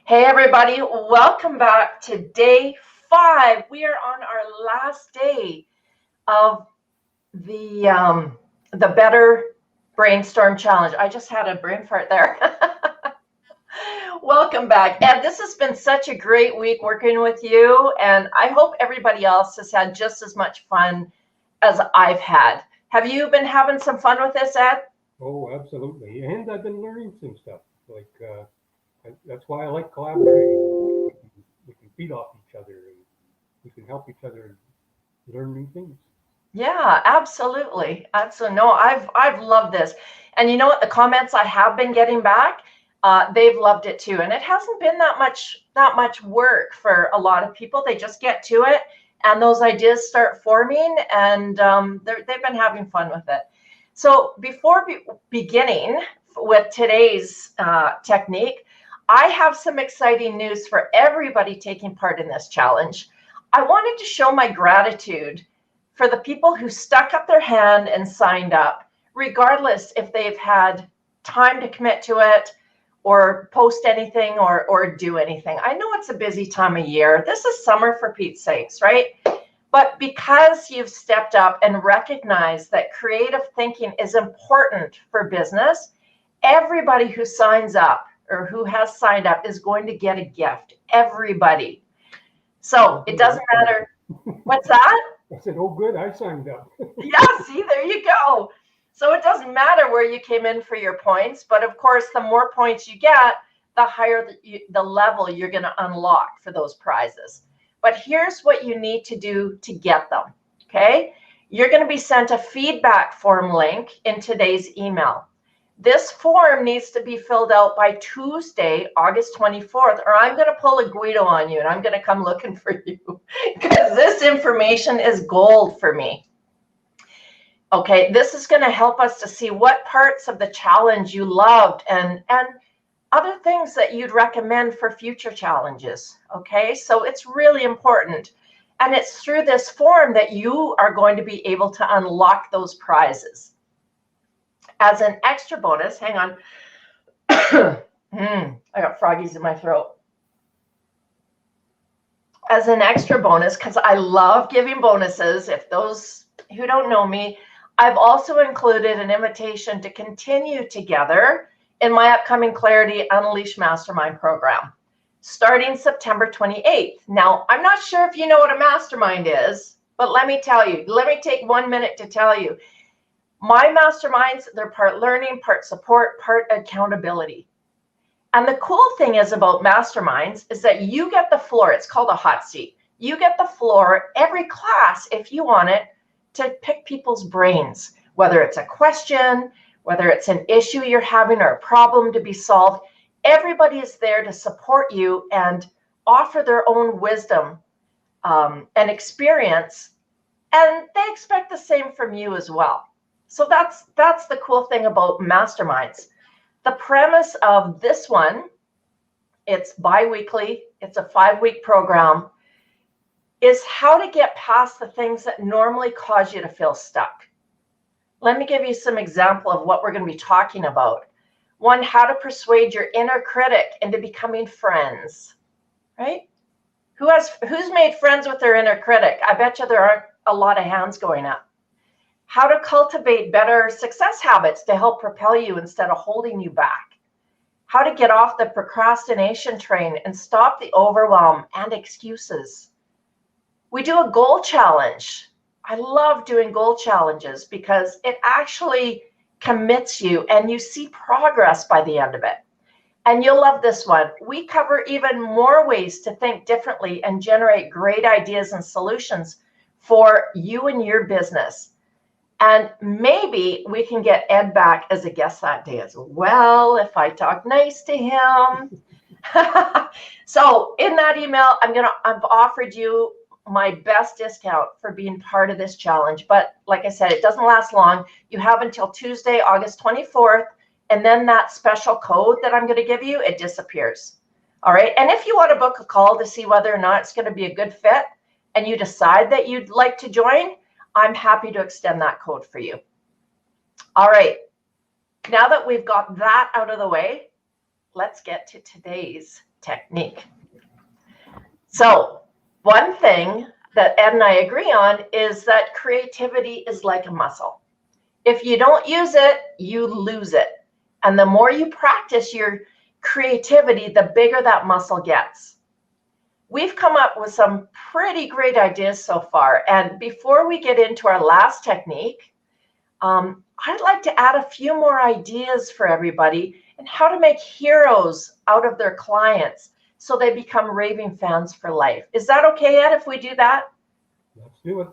Hey everybody, welcome back to day 5. We are on our last day of the Better Brainstorm Challenge. I just had a brain fart there. Welcome back. Ed, this has been such a great week working with you, and I hope everybody else has had just as much fun as I've had. Have you been having some fun with this, Ed? Oh, absolutely. And I've been learning some stuff. That's why I like collaborating. We can feed off each other and we can help each other learn new things. Yeah, absolutely. Absolutely. No, I've loved this. And you know what? The comments I have been getting back, they've loved it too. And it hasn't been that much work for a lot of people. They just get to it, and those ideas start forming, and they've been having fun with it. So before beginning with today's technique, I have some exciting news for everybody taking part in this challenge. I wanted to show my gratitude for the people who stuck up their hand and signed up, regardless if they've had time to commit to it or post anything or do anything. I know it's a busy time of year. This is summer, for Pete's sakes, right? But because you've stepped up and recognized that creative thinking is important for business, everybody who signs up or who has signed up is going to get a gift. Everybody. So it doesn't matter. What's that? I said, oh, good, I signed up. Yeah, see, there you go. So it doesn't matter where you came in for your points, but of course, the more points you get, the higher the level you're going to unlock for those prizes. But here's what you need to do to get them, okay? You're going to be sent a feedback form link in today's email. This form needs to be filled out by Tuesday, August 24th, or I'm going to pull a Guido on you and I'm going to come looking for you because this information is gold for me. Okay, this is going to help us to see what parts of the challenge you loved and other things that you'd recommend for future challenges. Okay, so it's really important. And it's through this form that you are going to be able to unlock those prizes. As an extra bonus, hang on. I got froggies in my throat. As an extra bonus, because I love giving bonuses, if those who don't know me, I've also included an invitation to continue together in my upcoming Clarity Unleash Mastermind program, starting September 28th. Now, I'm not sure if you know what a mastermind is, but let me take 1 minute to tell you. My masterminds, they're part learning, part support, part accountability. And the cool thing is about masterminds is that you get the floor. It's called a hot seat. You get the floor every class, if you want it, to pick people's brains, whether it's a question, whether it's an issue you're having or a problem to be solved. Everybody is there to support you and offer their own wisdom and experience. And they expect the same from you as well. So that's the cool thing about masterminds. The premise of this one, it's bi-weekly, it's a 5-week program, is how to get past the things that normally cause you to feel stuck. Let me give you some example of what we're going to be talking about. One, how to persuade your inner critic into becoming friends, right? Who's made friends with their inner critic? I bet you there aren't a lot of hands going up. How to cultivate better success habits to help propel you instead of holding you back. How to get off the procrastination train and stop the overwhelm and excuses. We do a goal challenge. I love doing goal challenges because it actually commits you and you see progress by the end of it. And you'll love this one. We cover even more ways to think differently and generate great ideas and solutions for you and your business. And maybe we can get Ed back as a guest that day as well, if I talk nice to him. So in that email, I've offered you my best discount for being part of this challenge. But like I said, it doesn't last long. You have until Tuesday, August 24th. And then that special code that I'm going to give you, it disappears. All right. And if you want to book a call to see whether or not it's going to be a good fit and you decide that you'd like to join, I'm happy to extend that code for you. All right. Now that we've got that out of the way, let's get to today's technique. So one thing that Ed and I agree on is that creativity is like a muscle. If you don't use it, you lose it. And the more you practice your creativity, the bigger that muscle gets. We've come up with some pretty great ideas so far. And before we get into our last technique, I'd like to add a few more ideas for everybody and how to make heroes out of their clients so they become raving fans for life. Is that okay, Ed, if we do that? Let's do it.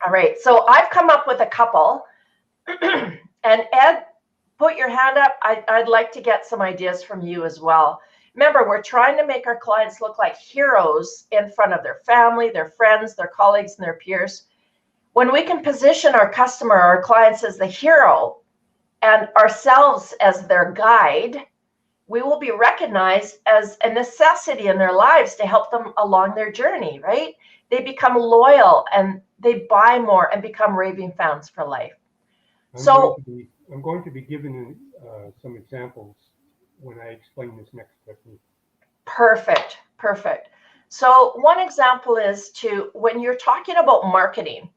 All right. So I've come up with a couple. And Ed, put your hand up. I'd like to get some ideas from you as well. Remember, we're trying to make our clients look like heroes in front of their family, their friends, their colleagues, and their peers. When we can position our customer, our clients as the hero and ourselves as their guide, we will be recognized as a necessity in their lives to help them along their journey, right? They become loyal and they buy more and become raving fans for life. I'm going to be giving some examples when I explain this next technique. Perfect. So one example is when you're talking about marketing,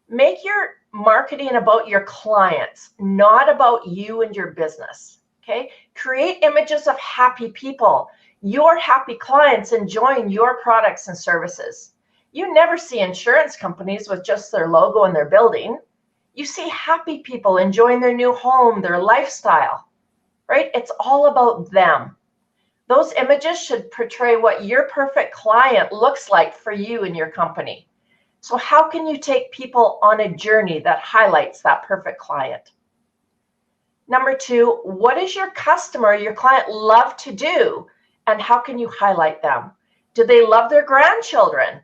make your marketing about your clients, not about you and your business. Okay. Create images of happy people, your happy clients enjoying your products and services. You never see insurance companies with just their logo and their building. You see happy people enjoying their new home, their lifestyle, right? It's all about them. Those images should portray what your perfect client looks like for you and your company. So how can you take people on a journey that highlights that perfect client? Number two, what does your customer, your client love to do? And how can you highlight them? Do they love their grandchildren?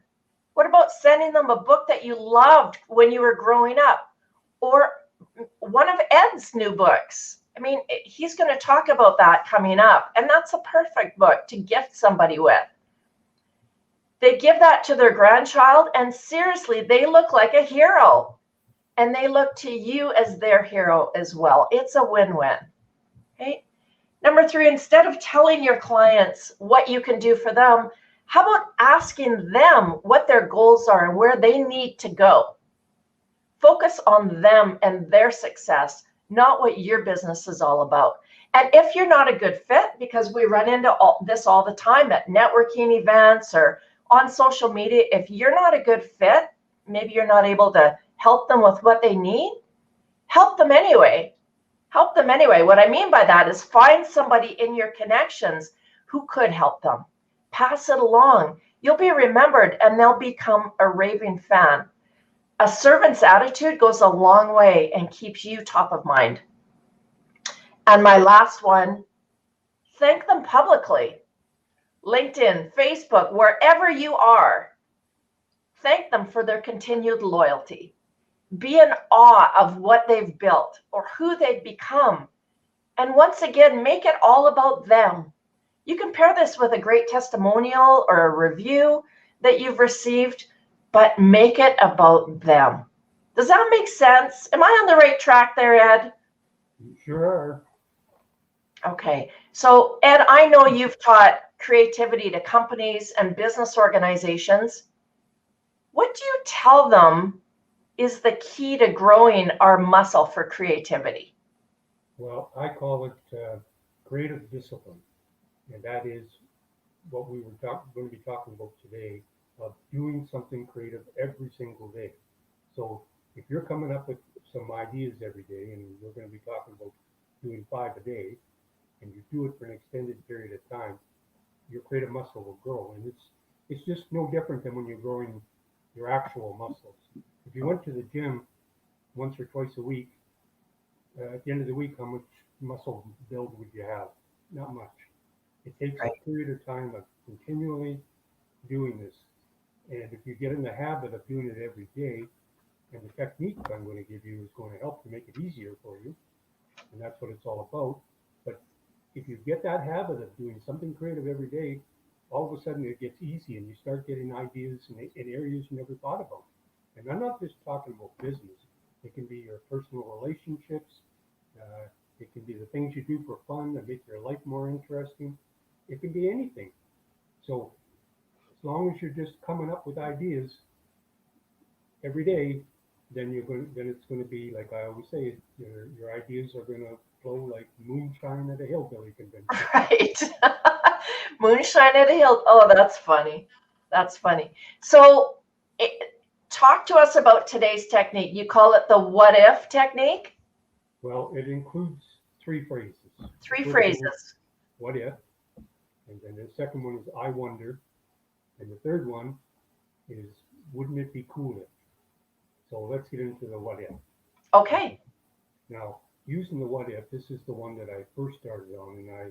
What about sending them a book that you loved when you were growing up? Or one of Ed's new books? I mean, he's going to talk about that coming up. And that's a perfect book to gift somebody with. They give that to their grandchild, and seriously, they look like a hero. And they look to you as their hero as well. It's a win-win. Okay? Number three, instead of telling your clients what you can do for them, how about asking them what their goals are and where they need to go? Focus on them and their success, not what your business is all about. And if you're not a good fit, because we run into this all the time at networking events or on social media, if you're not a good fit, maybe you're not able to help them with what they need, help them anyway. Help them anyway. What I mean by that is find somebody in your connections who could help them. Pass it along. You'll be remembered and they'll become a raving fan. A servant's attitude goes a long way and keeps you top of mind. And my last one, thank them publicly. LinkedIn, Facebook, wherever you are, thank them for their continued loyalty. Be in awe of what they've built or who they've become. And once again, make it all about them. You can pair this with a great testimonial or a review that you've received, but make it about them. Does that make sense? Am I on the right track there, Ed? You sure are. Okay. So, Ed, I know you've taught creativity to companies and business organizations. What do you tell them is the key to growing our muscle for creativity? Well, I call it creative discipline. And that is what we were going to be talking about today, of doing something creative every single day. So if you're coming up with some ideas every day, and we're going to be talking about doing 5 a day, and you do it for an extended period of time, your creative muscle will grow. And it's just no different than when you're growing your actual muscles. If you went to the gym once or twice a week, at the end of the week, how much muscle build would you have? Not much. It takes a period of time of continually doing this. And if you get in the habit of doing it every day, and the technique I'm going to give you is going to help to make it easier for you, and that's what it's all about. But if you get that habit of doing something creative every day, all of a sudden it gets easy and you start getting ideas in areas you never thought about. And I'm not just talking about business. It can be your personal relationships. It can be the things you do for fun that make your life more interesting. It can be anything. So as long as you're just coming up with ideas every day, then it's going to be like I always say, your ideas are going to flow like moonshine at a hillbilly convention. Right. Moonshine at a hill. Oh, that's funny. That's funny. So, talk to us about today's technique. You call it the what if technique? Well, it includes three phrases. Three The first one is phrases. what if, and then the second one is I wonder, and the third one is wouldn't it be cool if? So let's get into the what if. Okay. Now, using the what if, this is the one that I first started on, and I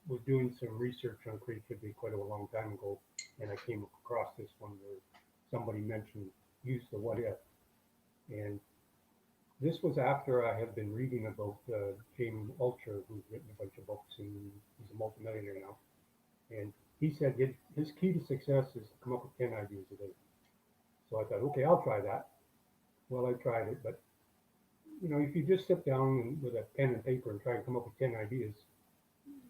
was doing some research on creativity quite a long time ago, and I came across this one where somebody mentioned use the what if, and this was after I had been reading about James Altucher, who's written a bunch of books, and he's a multimillionaire now. And he said his key to success is to come up with 10 ideas a day. So I thought, okay, I'll try that. Well, I tried it, but if you just sit down with a pen and paper and try to come up with 10 ideas,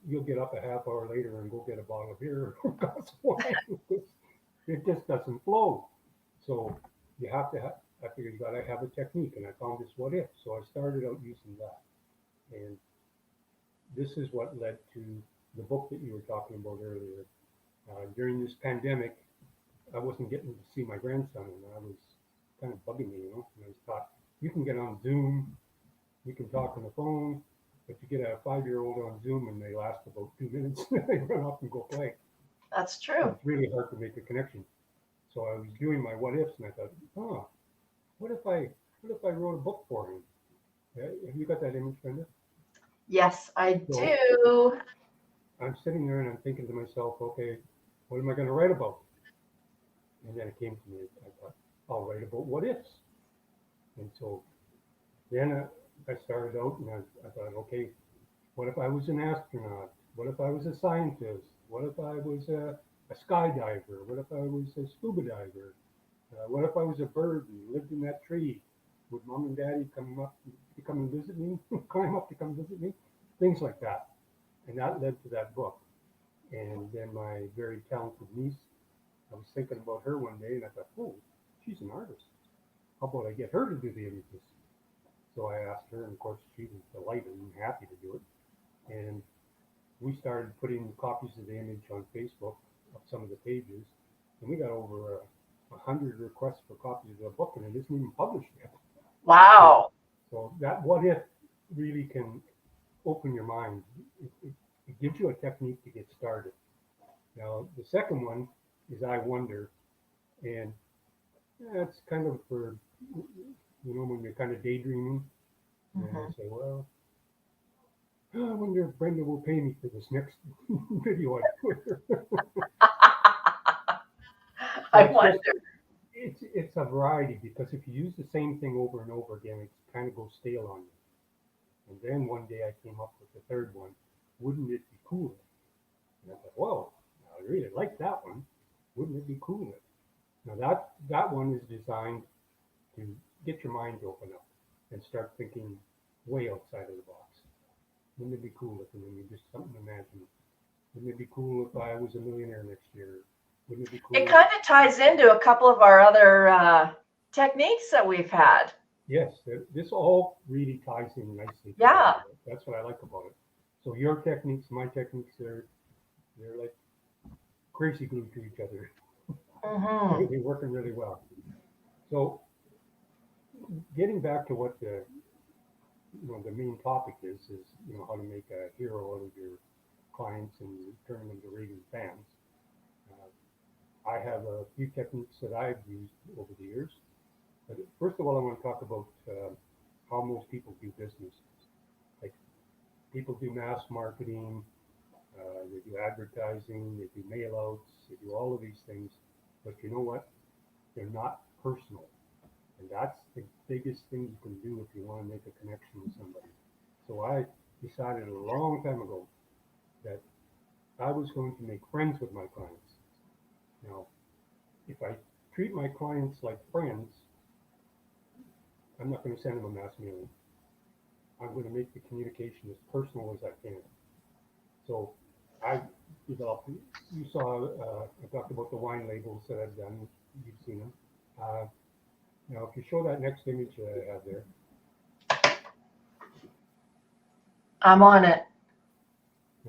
you'll get up a half hour later and go get a bottle of beer or a glass of wine. It just doesn't flow. So you have to have, I figured you got to have a technique, and I found this what if. So I started out using that. And this is what led to the book that you were talking about earlier. During this pandemic, I wasn't getting to see my grandson, and I was kind of bugging me, and I thought, you can get on Zoom, you can talk on the phone, but you get a 5-year-old on Zoom and they last about 2 minutes, and they run off and go play. That's true. It's really hard to make a connection. So I was doing my what ifs, and I thought, what if I wrote a book for him? Have you got that image, Brenda? Yes, I So do. I'm sitting there and I'm thinking to myself, okay, what am I going to write about? And then it came to me, I thought, I'll write about what ifs. And so then I started out and I thought, okay, what if I was an astronaut? What if I was a scientist? What if I was a skydiver? What if I was a scuba diver? What if I was a bird and lived in that tree? Would mom and daddy come up to come and visit me? Climb up to come visit me? Things like that. And that led to that book. And then my very talented niece, I was thinking about her one day and I thought, oh, she's an artist. How about I get her to do the images? So I asked her, and of course she was delighted and happy to do it. And we started putting copies of the image on Facebook of some of the pages, and we got over 100 requests for copies of the book, and it isn't even published yet. Wow. So that what if really can open your mind. It gives you a technique to get started. Now the second one is I wonder, and that's kind of for when you're kind of daydreaming, and I say, well, I wonder if Brenda will pay me for this next video I put. I wonder. It's a variety, because if you use the same thing over and over again, it kind of goes stale on you. And then one day I came up with the third one. Wouldn't it be cool? And I thought, whoa, I really like that one. Wouldn't it be cool? Now that one is designed to get your mind to open up and start thinking way outside of the box. Wouldn't it be cool if, and then you just something to imagine. Wouldn't it be cool if I was a millionaire next year? Wouldn't it be cool? It kind of ties into a couple of our other techniques that we've had. Yes, this all really ties in nicely. Yeah. That's what I like about it. So your techniques, my techniques, they're like crazy glue to each other. Mm-hmm. They're working really well. So getting back to what the main topic is how to make a hero out of your clients and turn them into raving fans. I have a few techniques that I've used over the years. But first of all, I want to talk about how most people do business. Like, people do mass marketing, they do advertising, they do mail outs, they do all of these things. But you know what? They're not personal. And that's the biggest thing you can do if you want to make a connection with somebody. So I decided a long time ago that I was going to make friends with my clients. Now, if I treat my clients like friends, I'm not going to send them a mass mailing. I'm going to make the communication as personal as I can. So I developed, you saw, I talked about the wine labels that I've done. You've seen them. Uh, Now, if you show that next image that I have there, I'm on it.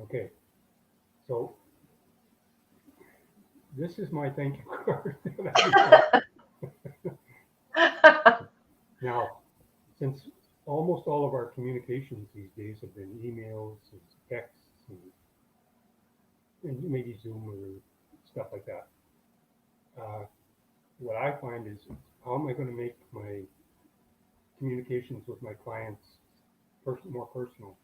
okay. So this is my thank you card. Now, since almost all of our communications these days have been emails and texts and maybe Zoom or stuff like that, what I find is how am I going to make my communications with my clients more personal?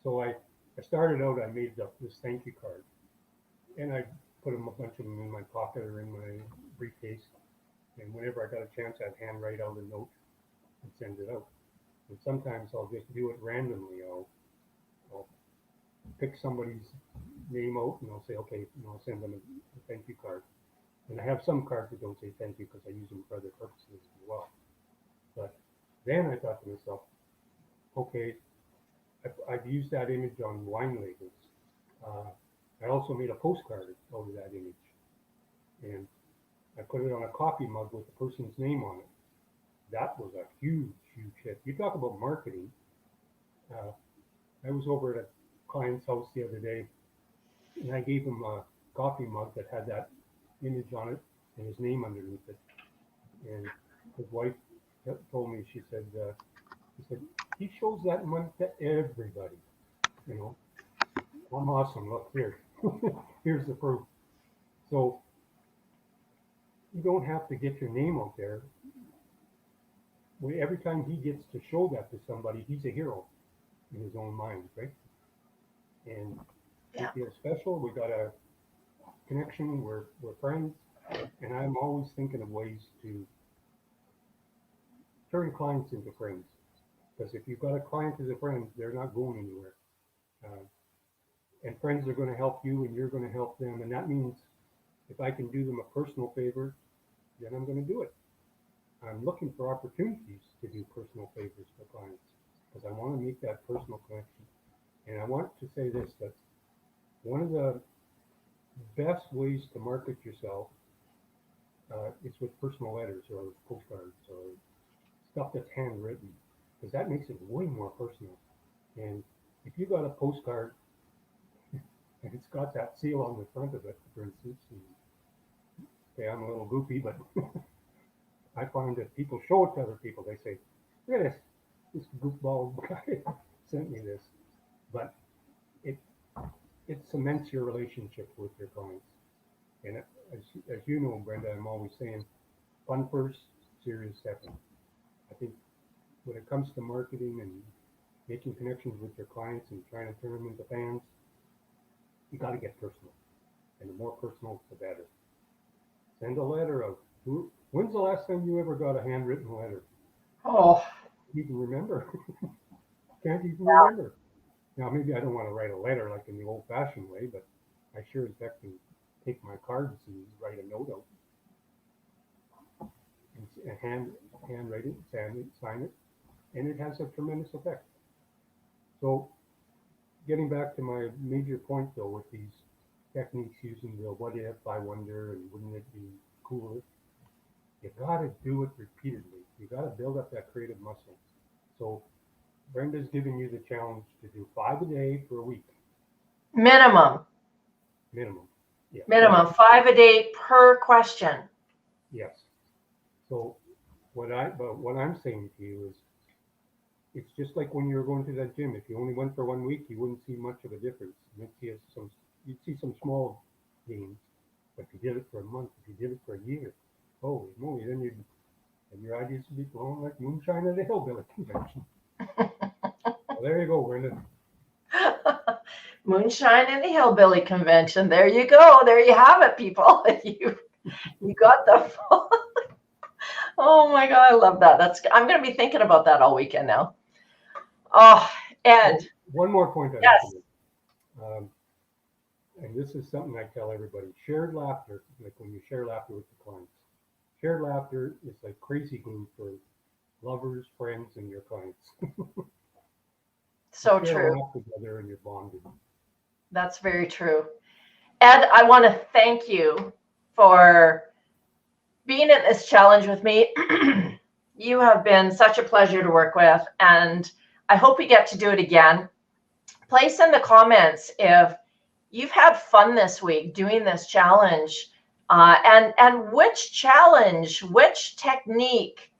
So I started out, I made up this thank you card, and I put a bunch of them in my pocket or in my briefcase. And whenever I got a chance, I'd handwrite out a note and send it out. And sometimes I'll just do it randomly. I'll pick somebody's name out and I'll say, okay, and I'll send them a thank you card. And I have some cards that don't say thank you because I use them for other purposes as well. But then I thought to myself, okay, I've used that image on wine labels. I also made a postcard out of that image. And I put it on a coffee mug with the person's name on it. That was a huge, huge hit. You talk about marketing. I was over at a client's house the other day, and I gave him a coffee mug that had that image on it and his name underneath it. And his wife told me, she said, he shows that mug to everybody. You know, I'm awesome. Look here, here's the proof. So you don't have to get your name out there. Every time he gets to show that to somebody, he's a hero in his own mind, right? And Yeah. we feel special. We got a connection. We're friends, and I'm always thinking of ways to turn clients into friends. Because if you've got a client as a friend, they're not going anywhere. Uh, and friends are going to help you, and you're going to help them. And that means if I can do them a personal favor, then I'm going to do it. I'm looking for opportunities to do personal favors for clients because I want to make that personal connection. And I want to say this, that one of the best ways to market yourself is with personal letters or postcards or stuff that's handwritten, because that makes it way more personal. And if you got a postcard and it's got that seal on the front of it, for instance, and, okay, I'm a little goofy, but I find that people show it to other people. They say, look at this goofball guy sent me this. But it cements your relationship with your clients. And as you know, Brenda, I'm always saying, fun first, serious second. I think when it comes to marketing and making connections with your clients and trying to turn them into fans, you got to get personal. And the more personal, the better. Send a letter out. When's the last time you ever got a handwritten letter? Oh, You can remember. Can't even remember. Now, maybe I don't want to write a letter like in the old-fashioned way, but I sure as heck can take my cards and write a note out and handwrite it, sign it, and it has a tremendous effect. So, getting back to my major point though, with these techniques using the what if, I wonder, and wouldn't it be cooler? You got to do it repeatedly. You got to build up that creative muscle. So Brenda's giving you the challenge to do 5 a day for a week. minimum. Yeah. Minimum 5 a day per question. Yes. So what I'm saying to you is, it's just like when you were going to that gym. If you only went for 1 week, you wouldn't see much of a difference. You'd see some small gains. But if you did it for a month, if you did it for a year, holy moly, then your ideas would be flowing like moonshine at a hillbilly convention. Well, there you go, Brenda. Moonshine in the Hillbilly Convention. There you go. There you have it, people. You got the full. Oh my God, I love that. I'm going to be thinking about that all weekend now. Oh, and one more point I'd yes. like to make. And this is something I tell everybody: shared laughter, like when you share laughter with the clients. Shared laughter is like crazy glue for lovers, friends, and your clients. So You share true. a laugh together and you're bonded. That's very true. Ed, I want to thank you for being in this challenge with me. You have been such a pleasure to work with, and I hope we get to do it again. Place in the comments if you've had fun this week doing this challenge, and which challenge, which technique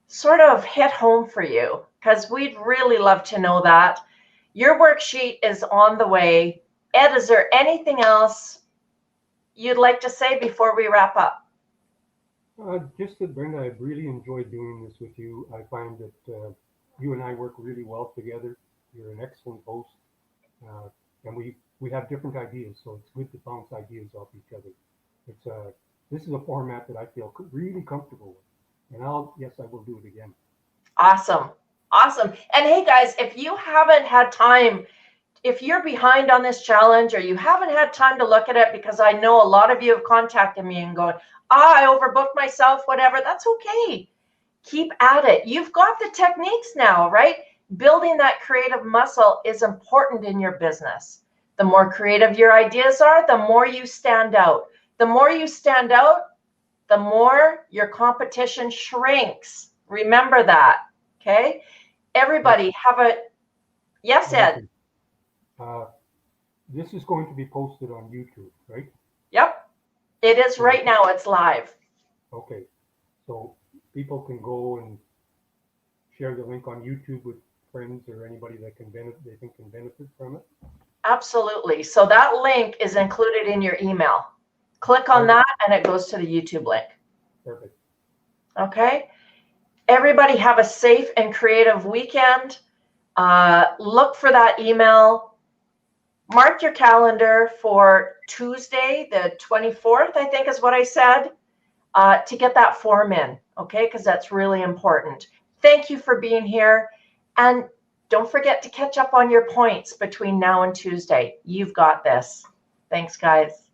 sort of hit home for you, because we'd really love to know that. Your worksheet is on the way. Ed, is there anything else you'd like to say before we wrap up? Just that, Brenda, I've really enjoyed doing this with you. I find that you and I work really well together. You're an excellent host, and we have different ideas, so it's good to bounce ideas off each other. It's this is a format that I feel really comfortable with, and I will do it again. Awesome. Awesome. And hey, guys, if you haven't had time, if you're behind on this challenge or you haven't had time to look at it, because I know a lot of you have contacted me and going, I overbooked myself, whatever, that's okay. Keep at it. You've got the techniques now, right? Building that creative muscle is important in your business. The more creative your ideas are, the more you stand out. The more you stand out, the more your competition shrinks. Remember that, okay? Everybody have a, yes, Ed? Uh, this is going to be posted on YouTube, right? Yep, it is right now. It's live. Okay, so people can go and share the link on YouTube with friends or anybody that they think can benefit from it. Absolutely. So that link is included in your email. Click on that and it goes to the YouTube link. Perfect. Okay. Everybody have a safe and creative weekend. Look for that email. Mark your calendar for Tuesday, the 24th, I think is what I said, to get that form in, okay? Because that's really important. Thank you for being here. And don't forget to catch up on your points between now and Tuesday. You've got this. Thanks, guys.